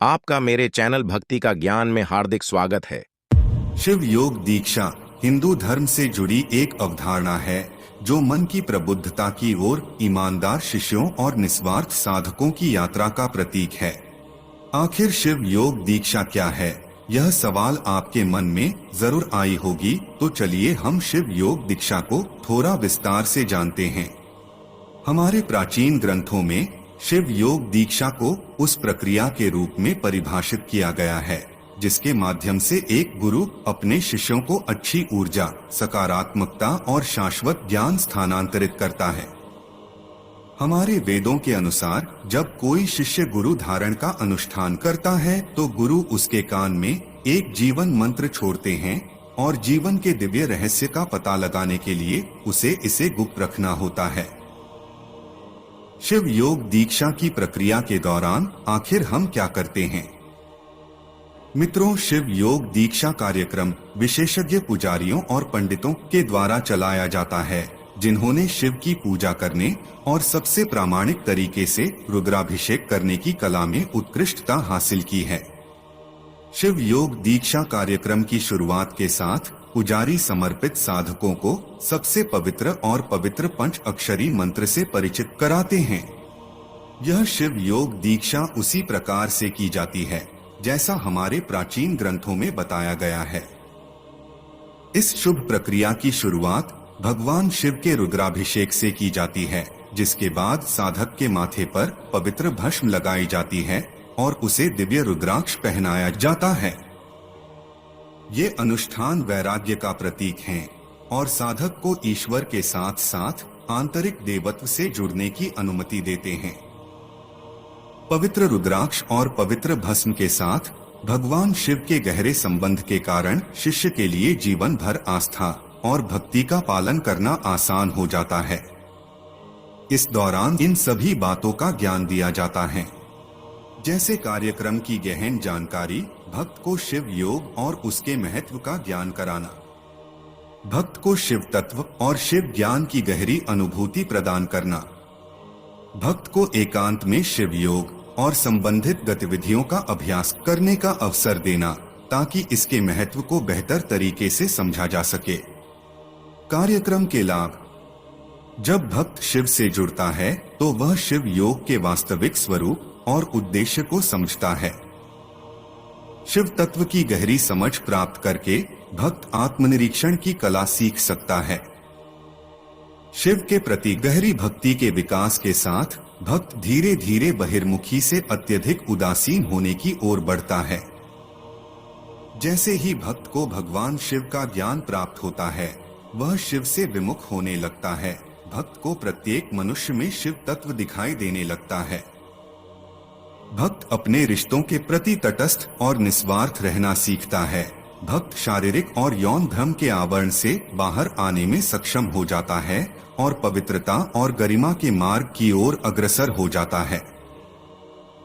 आपका मेरे चैनल भक्ति का ज्ञान में हार्दिक स्वागत है। शिव योग दीक्षा हिंदू धर्म से जुड़ी एक अवधारणा है जो मन की प्रबुद्धता की ओर ईमानदार शिष्यों और निस्वार्थ साधकों की यात्रा का प्रतीक है। आखिर शिव योग दीक्षा क्या है, यह सवाल आपके मन में जरूर आई होगी। तो चलिए हम शिव योग दीक्षा को थोड़ा विस्तार से जानते हैं। हमारे प्राचीन ग्रंथों में शिव योग दीक्षा को उस प्रक्रिया के रूप में परिभाषित किया गया है जिसके माध्यम से एक गुरु अपने शिष्यों को अच्छी ऊर्जा, सकारात्मकता और शाश्वत ज्ञान स्थानांतरित करता है। हमारे वेदों के अनुसार जब कोई शिष्य गुरु धारण का अनुष्ठान करता है तो गुरु उसके कान में एक जीवन मंत्र छोड़ते हैं और जीवन के दिव्य रहस्य का पता लगाने के लिए उसे इसे गुप्त रखना होता है। शिव योग दीक्षा की प्रक्रिया के दौरान आखिर हम क्या करते हैं? मित्रों, शिव योग दीक्षा कार्यक्रम विशेषज्ञ पुजारियों और पंडितों के द्वारा चलाया जाता है जिन्होंने शिव की पूजा करने और सबसे प्रामाणिक तरीके से रुद्राभिषेक करने की कला में उत्कृष्टता हासिल की है। शिव योग दीक्षा कार्यक्रम की शुरुआत के साथ पुजारी समर्पित साधकों को सबसे पवित्र और पवित्र पंच अक्षरी मंत्र से परिचित कराते हैं। यह शिव योग दीक्षा उसी प्रकार से की जाती है जैसा हमारे प्राचीन ग्रंथों में बताया गया है। इस शुभ प्रक्रिया की शुरुआत भगवान शिव के रुद्राभिषेक से की जाती है, जिसके बाद साधक के माथे पर पवित्र भस्म लगाई जाती है और उसे दिव्य रुद्राक्ष पहनाया जाता है। ये अनुष्ठान वैराग्य का प्रतीक हैं और साधक को ईश्वर के साथ साथ आंतरिक देवत्व से जुड़ने की अनुमति देते हैं। पवित्र रुद्राक्ष और पवित्र भस्म के साथ भगवान शिव के गहरे संबंध के कारण शिष्य के लिए जीवन भर आस्था और भक्ति का पालन करना आसान हो जाता है। इस दौरान इन सभी बातों का ज्ञान दिया जाता है, जैसे कार्यक्रम की गहन जानकारी, भक्त को शिव योग और उसके महत्व का ज्ञान कराना, भक्त को शिव तत्व और शिव ज्ञान की गहरी अनुभूति प्रदान करना, भक्त को एकांत में शिव योग और संबंधित गतिविधियों का अभ्यास करने का अवसर देना ताकि इसके महत्व को बेहतर तरीके से समझा जा सके। कार्यक्रम के लाभ: जब भक्त शिव से जुड़ता है तो वह शिव योग के वास्तविक स्वरूप और उद्देश्य को समझता है। शिव तत्व की गहरी समझ प्राप्त करके भक्त आत्मनिरीक्षण की कला सीख सकता है। शिव के प्रति गहरी भक्ति के विकास के साथ भक्त धीरे धीरे बहिर्मुखी से अत्यधिक उदासीन होने की ओर बढ़ता है। जैसे ही भक्त को भगवान शिव का ज्ञान प्राप्त होता है, वह शिव से विमुख होने लगता है। भक्त को प्रत्येक मनुष्य में शिव तत्व दिखाई देने लगता है। भक्त अपने रिश्तों के प्रति तटस्थ और निस्वार्थ रहना सीखता है। भक्त शारीरिक और यौन भ्रम के आवरण से बाहर आने में सक्षम हो जाता है और पवित्रता और गरिमा के मार्ग की ओर अग्रसर हो जाता है।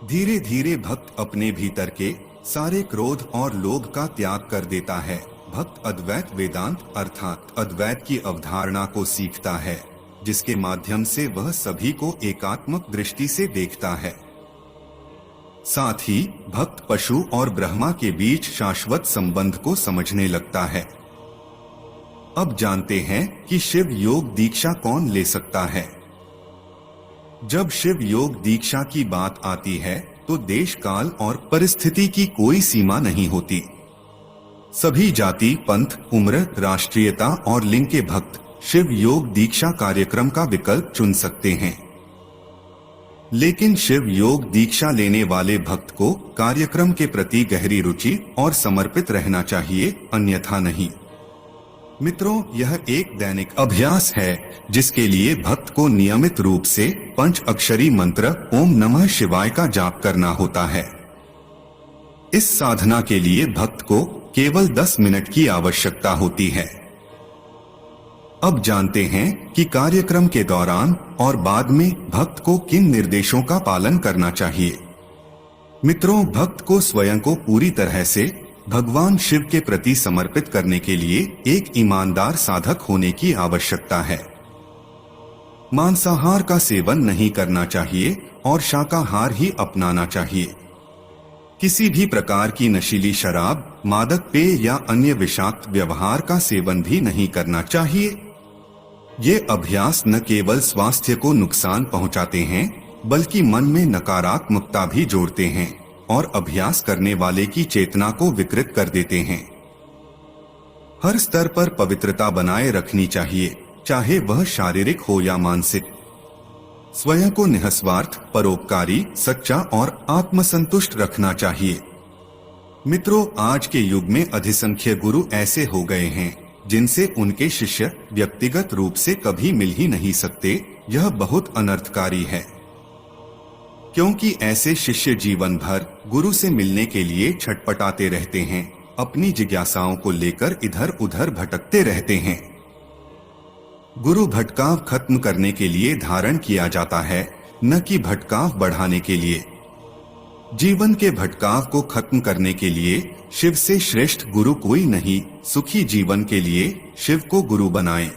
धीरे धीरे भक्त अपने भीतर के सारे क्रोध और लोभ का त्याग कर देता है। भक्त अद्वैत वेदांत अर्थात अद्वैत की अवधारणा को सीखता है, जिसके माध्यम से वह सभी को एकात्मक दृष्टि से देखता है। साथ ही भक्त पशु और ब्रह्मा के बीच शाश्वत संबंध को समझने लगता है। अब जानते हैं कि शिव योग दीक्षा कौन ले सकता है। जब शिव योग दीक्षा की बात आती है तो देश, काल और परिस्थिति की कोई सीमा नहीं होती। सभी जाति, पंथ, उम्र, राष्ट्रीयता और लिंग के भक्त शिव योग दीक्षा कार्यक्रम का विकल्प चुन सकते हैं। लेकिन शिव योग दीक्षा लेने वाले भक्त को कार्यक्रम के प्रति गहरी रुचि और समर्पित रहना चाहिए, अन्यथा नहीं। मित्रों, यह एक दैनिक अभ्यास है जिसके लिए भक्त को नियमित रूप से पंच अक्षरी मंत्र ओम नमः शिवाय का जाप करना होता है। इस साधना के लिए भक्त को केवल 10 मिनट की आवश्यकता होती है। अब जानते हैं कि कार्यक्रम के दौरान और बाद में भक्त को किन निर्देशों का पालन करना चाहिए। मित्रों, भक्त को स्वयं को पूरी तरह से भगवान शिव के प्रति समर्पित करने के लिए एक ईमानदार साधक होने की आवश्यकता है। मांसाहार का सेवन नहीं करना चाहिए और शाकाहार ही अपनाना चाहिए। किसी भी प्रकार की नशीली शराब, मादक पेय या अन्य विषाक्त व्यवहार का सेवन भी नहीं करना चाहिए। ये अभ्यास न केवल स्वास्थ्य को नुकसान पहुंचाते हैं, बल्कि मन में नकारात्मकता भी जोड़ते हैं और अभ्यास करने वाले की चेतना को विकृत कर देते हैं। हर स्तर पर पवित्रता बनाए रखनी चाहिए, चाहे वह शारीरिक हो या मानसिक। स्वयं को निस्वार्थ, परोपकारी, सच्चा और आत्मसंतुष्ट रखना चाहिए। मित्रों, आज के युग में अधिसंख्य गुरु ऐसे हो गए हैं जिनसे उनके शिष्य व्यक्तिगत रूप से कभी मिल ही नहीं सकते। यह बहुत अनर्थकारी है, क्योंकि ऐसे शिष्य जीवन भर गुरु से मिलने के लिए छटपटाते रहते हैं, अपनी जिज्ञासाओं को लेकर इधर उधर भटकते रहते हैं। गुरु भटकाव खत्म करने के लिए धारण किया जाता है, न कि भटकाव बढ़ाने के लिए। जीवन के भटकाव को खत्म करने के लिए शिव से श्रेष्ठ गुरु कोई नहीं। सुखी जीवन के लिए शिव को गुरु बनाएं।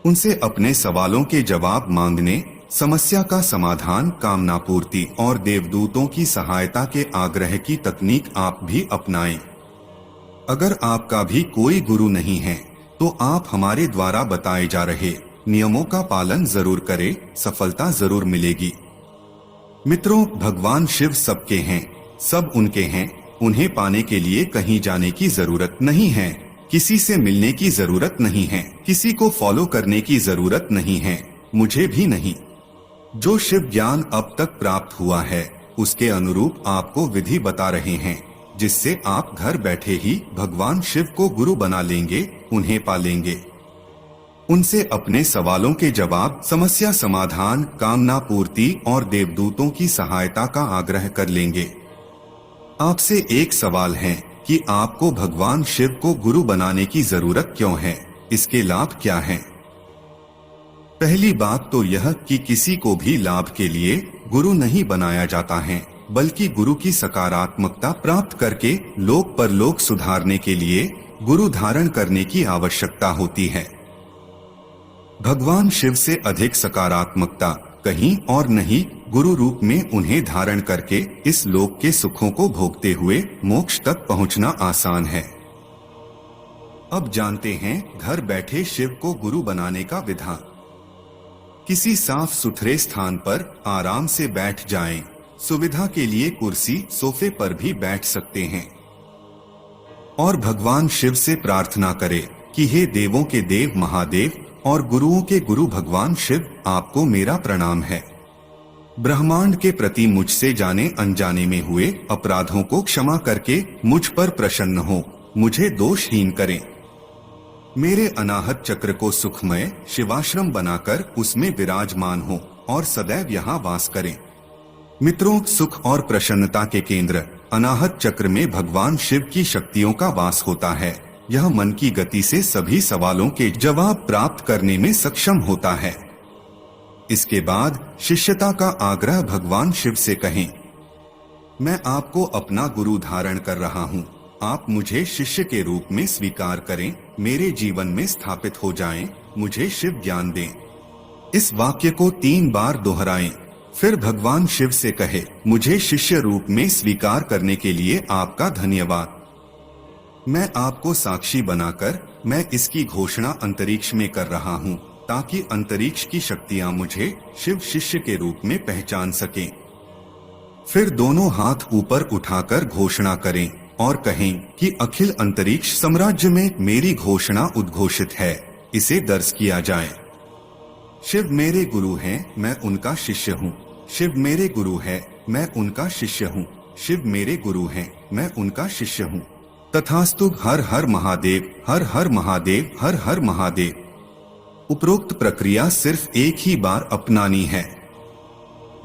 उनसे अपने सवालों के जवाब मांगने, समस्या का समाधान, कामना पूर्ति और देवदूतों की सहायता के आग्रह की तकनीक आप भी अपनाएं। अगर आपका भी कोई गुरु नहीं है तो आप हमारे द्वारा बताए जा रहे नियमों का पालन जरूर करें, सफलता जरूर मिलेगी। मित्रों, भगवान शिव सबके हैं, सब उनके हैं। उन्हें पाने के लिए कहीं जाने की जरूरत नहीं है, किसी से मिलने की जरूरत नहीं है, किसी को फॉलो करने की जरूरत नहीं है, मुझे भी नहीं। जो शिव ज्ञान अब तक प्राप्त हुआ है उसके अनुरूप आपको विधि बता रहे हैं, जिससे आप घर बैठे ही भगवान शिव को गुरु बना लेंगे, उन्हें पालेंगे। उनसे अपने सवालों के जवाब, समस्या समाधान, कामना पूर्ति और देवदूतों की सहायता का आग्रह कर लेंगे। आपसे एक सवाल है कि आपको भगवान शिव को गुरु बनाने की जरूरत क्यों है, इसके लाभ क्या हैं? पहली बात तो यह कि किसी को भी लाभ के लिए गुरु नहीं बनाया जाता है, बल्कि गुरु की सकारात्मकता प्राप्त करके लोक परलोक सुधारने के लिए गुरु धारण करने की आवश्यकता होती है। भगवान शिव से अधिक सकारात्मकता कहीं और नहीं। गुरु रूप में उन्हें धारण करके इस लोक के सुखों को भोगते हुए मोक्ष तक पहुंचना आसान है। अब जानते हैं घर बैठे शिव को गुरु बनाने का विधान। किसी साफ सुथरे स्थान पर आराम से बैठ जाएं। सुविधा के लिए कुर्सी, सोफे पर भी बैठ सकते हैं और भगवान शिव से प्रार्थना करें कि हे देवों के देव महादेव और गुरुओं के गुरु भगवान शिव, आपको मेरा प्रणाम है। ब्रह्मांड के प्रति मुझसे जाने अनजाने में हुए अपराधों को क्षमा करके मुझ पर प्रसन्न हो, मुझे दोषहीन करें। मेरे अनाहत चक्र को सुखमय शिवाश्रम बनाकर उसमें विराजमान हो और सदैव यहाँ वास करें। मित्रों, सुख और प्रसन्नता के केंद्र अनाहत चक्र में भगवान शिव की शक्तियों का वास होता है। यह मन की गति से सभी सवालों के जवाब प्राप्त करने में सक्षम होता है। इसके बाद शिष्यता का आग्रह भगवान शिव से कहें, मैं आपको अपना गुरु धारण कर रहा हूँ, आप मुझे शिष्य के रूप में स्वीकार करें, मेरे जीवन में स्थापित हो जाएं, मुझे शिव ज्ञान दें। इस वाक्य को 3 बार दोहराएं। फिर भगवान शिव से कहे, मुझे शिष्य रूप में स्वीकार करने के लिए आपका धन्यवाद। मैं आपको साक्षी बनाकर मैं इसकी घोषणा अंतरिक्ष में कर रहा हूँ, ताकि अंतरिक्ष की शक्तियाँ मुझे शिव शिष्य के रूप में पहचान सकें। फिर दोनों हाथ ऊपर उठाकर घोषणा करें और कहें कि अखिल अंतरिक्ष साम्राज्य में मेरी घोषणा उद्घोषित है, इसे दर्ज किया जाए। शिव मेरे गुरु हैं, मैं उनका शिष्य हूँ। शिव मेरे गुरु है, मैं उनका शिष्य हूँ। शिव मेरे गुरु हैं, मैं उनका शिष्य हूँ। तथास्तु। हर हर महादेव, हर हर महादेव, हर हर महादेव। उपरोक्त प्रक्रिया सिर्फ एक ही बार अपनानी है।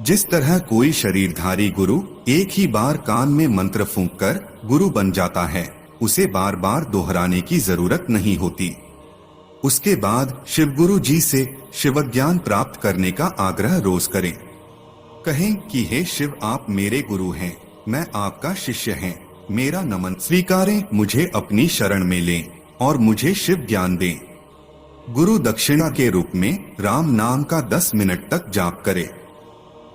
जिस तरह कोई शरीरधारी गुरु एक ही बार कान में मंत्र फूंककर गुरु बन जाता है, उसे बार बार दोहराने की जरूरत नहीं होती। उसके बाद शिव गुरु जी से शिव ज्ञान प्राप्त करने का आग्रह रोज करें। कहें कि हे शिव, आप मेरे गुरु हैं, मैं आपका शिष्य हैं, मेरा नमन स्वीकारें, मुझे अपनी शरण में लें और मुझे शिव ज्ञान दें। गुरु दक्षिणा के रूप में राम नाम का 10 मिनट तक जाप करें।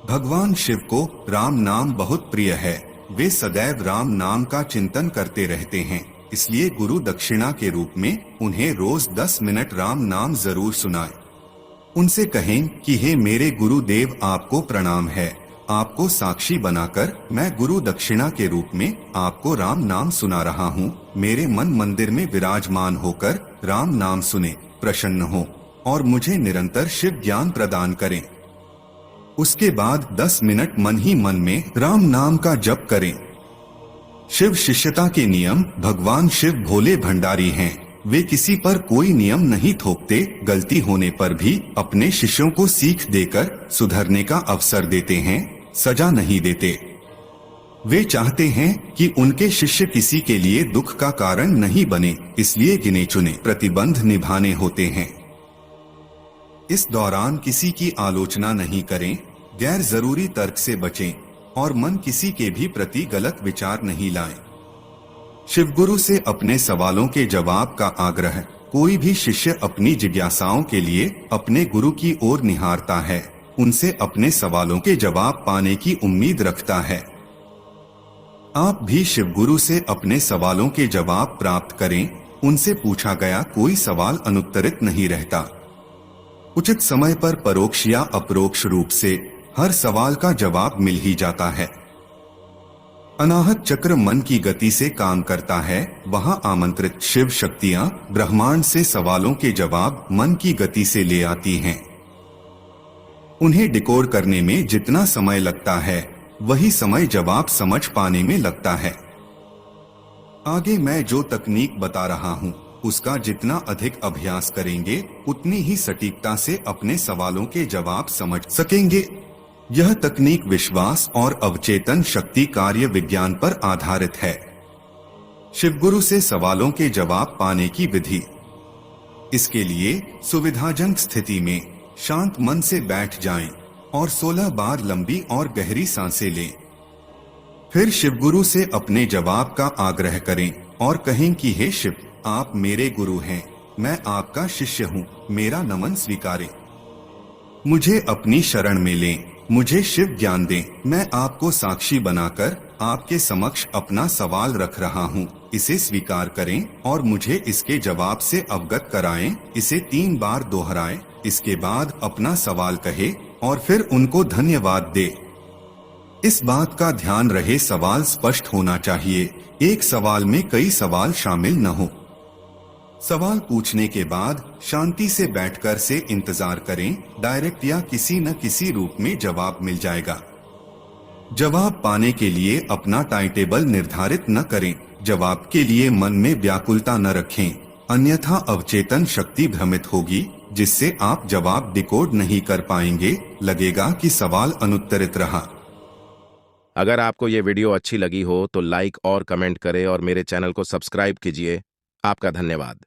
भगवान शिव को राम नाम बहुत प्रिय है। वे सदैव राम नाम का चिंतन करते रहते हैं, इसलिए गुरु दक्षिणा के रूप में उन्हें रोज 10 मिनट राम नाम जरूर सुनाएं। उनसे कहें कि हे मेरे गुरुदेव, आपको प्रणाम है। आपको साक्षी बनाकर मैं गुरु दक्षिणा के रूप में आपको राम नाम सुना रहा हूँ। मेरे मन मंदिर में विराजमान होकर राम नाम सुने, प्रसन्न हो और मुझे निरंतर शिव ज्ञान प्रदान करें। उसके बाद 10 मिनट मन ही मन में राम नाम का जप करें। शिव शिष्यता के नियम। भगवान शिव भोले भंडारी हैं। वे किसी पर कोई नियम नहीं थोपते। गलती होने पर भी अपने शिष्यों को सीख देकर सुधरने का अवसर देते हैं, सजा नहीं देते। वे चाहते हैं कि उनके शिष्य किसी के लिए दुख का कारण नहीं बने, इसलिए गिने चुने प्रतिबंध निभाने होते हैं। इस दौरान किसी की आलोचना नहीं करें, गैर जरूरी तर्क से बचें और मन किसी के भी प्रति गलत विचार नहीं लाएं। शिवगुरु से अपने सवालों के जवाब का आग्रह। कोई भी शिष्य अपनी जिज्ञासाओं के लिए अपने गुरु की ओर निहारता है, उनसे अपने सवालों के जवाब पाने की उम्मीद रखता है। आप भी शिवगुरु से अपने सवालों के जवाब प्राप्त करें। उनसे पूछा गया कोई सवाल अनुत्तरित नहीं रहता। उचित समय पर परोक्ष या अपरोक्ष रूप से हर सवाल का जवाब मिल ही जाता है। अनाहत चक्र मन की गति से काम करता है। वहां आमंत्रित शिव शक्तियां ब्रह्मांड से सवालों के जवाब मन की गति से ले आती हैं। उन्हें डिकोड करने में जितना समय लगता है, वही समय जवाब समझ पाने में लगता है। आगे मैं जो तकनीक बता रहा हूं, उसका जितना अधिक अभ्यास करेंगे, उतनी ही सटीकता से अपने सवालों के जवाब समझ सकेंगे। यह तकनीक विश्वास और अवचेतन शक्ति कार्य विज्ञान पर आधारित है। शिवगुरु से सवालों के जवाब पाने की विधि। इसके लिए सुविधाजनक स्थिति में शांत मन से बैठ जाएं और 16 बार लंबी और गहरी सांसें लें। फिर शिवगुरु से अपने जवाब का आग्रह करें और कहें कि हे शिव, आप मेरे गुरु हैं, मैं आपका शिष्य हूँ, मेरा नमन स्वीकारें। मुझे अपनी शरण में लें, मुझे शिव ज्ञान दें। मैं आपको साक्षी बनाकर आपके समक्ष अपना सवाल रख रहा हूँ, इसे स्वीकार करें और मुझे इसके जवाब से अवगत कराएं। इसे 3 बार दोहराएं। इसके बाद अपना सवाल कहे और फिर उनको धन्यवाद दे। इस बात का ध्यान रहे, सवाल स्पष्ट होना चाहिए। एक सवाल में कई सवाल शामिल न हो। सवाल पूछने के बाद शांति से बैठकर से इंतजार करें। डायरेक्ट या किसी न किसी रूप में जवाब मिल जाएगा। जवाब पाने के लिए अपना टाइम टेबल निर्धारित न करें। जवाब के लिए मन में व्याकुलता न रखें, अन्यथा अवचेतन शक्ति भ्रमित होगी, जिससे आप जवाब डिकोड नहीं कर पाएंगे। लगेगा कि सवाल अनुत्तरित रहा। अगर आपको ये वीडियो अच्छी लगी हो तो लाइक और कमेंट करें और मेरे चैनल को सब्सक्राइब कीजिए। आपका धन्यवाद।